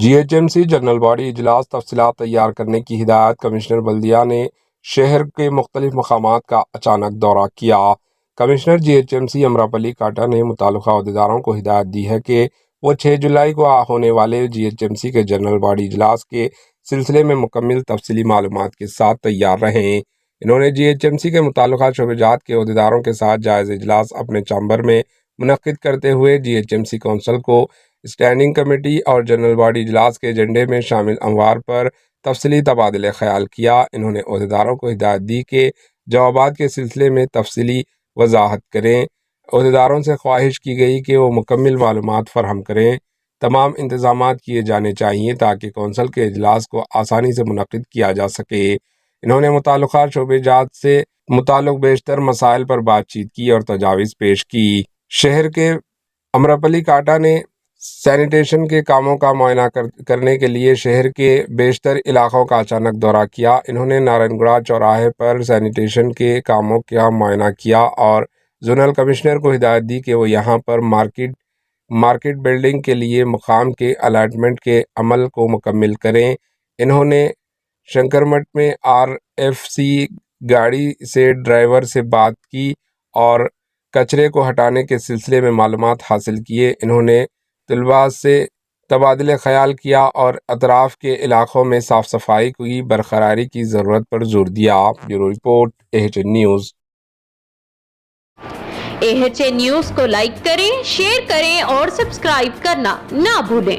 GHMC general body اجلاس تفصیلات تیار کرنے کی ہدایت۔ کمشنر بلدیہ نے شہر کے مختلف مقامات کا اچانک دورہ کیا۔ کمشنر GHMC امراپلی کاٹا نے متعلقہ عہدیداروں کو ہدایت دی ہے کہ وہ 6 جولائی کو ہونے والے GHMC کے جنرل باڈی اجلاس کے سلسلے میں مکمل تفصیلی معلومات کے ساتھ تیار رہیں۔ انہوں نے GHMC کے متعلقہ شعبہ جات کے عہدیداروں کے ساتھ جائزہ اجلاس اپنے چیمبر میں منعقد کرتے ہوئے GHMC کونسل کو اسٹینڈنگ کمیٹی اور جنرل باڈی اجلاس کے ایجنڈے میں شامل امور پر تفصیلی تبادلہ خیال کیا۔ انہوں نے عہدیداروں کو ہدایت دی کہ جوابات کے سلسلے میں تفصیلی وضاحت کریں۔ عہدیداروں سے خواہش کی گئی کہ وہ مکمل معلومات فراہم کریں۔ تمام انتظامات کیے جانے چاہیے تاکہ کونسل کے اجلاس کو آسانی سے منعقد کیا جا سکے۔ انہوں نے متعلقہ شعبہ جات سے متعلق بیشتر مسائل پر بات چیت کی اور تجاویز پیش کی۔ شہر کے امراپلی کاٹا نے سینیٹیشن کے کاموں کا معائنہ کرنے کے لیے شہر کے بیشتر علاقوں کا اچانک دورہ کیا۔ انہوں نے نارائن گڑھ چوراہے پر سینیٹیشن کے کاموں کا معائنہ کیا اور زونل کمشنر کو ہدایت دی کہ وہ یہاں پر مارکیٹ بلڈنگ کے لیے مقام کے الاٹمنٹ کے عمل کو مکمل کریں۔ انہوں نے شنکرمٹھ میں RFC گاڑی سے ڈرائیور سے بات کی اور کچرے کو ہٹانے کے سلسلے میں معلومات حاصل کیے۔ انہوں نے طلباء سے تبادلہ خیال کیا اور اطراف کے علاقوں میں صاف صفائی کی برقراری کی ضرورت پر زور دیا۔ Bureau report AHN news. AHN news کو لائک کریں، شیئر کریں اور سبسکرائب کرنا نہ بھولیں۔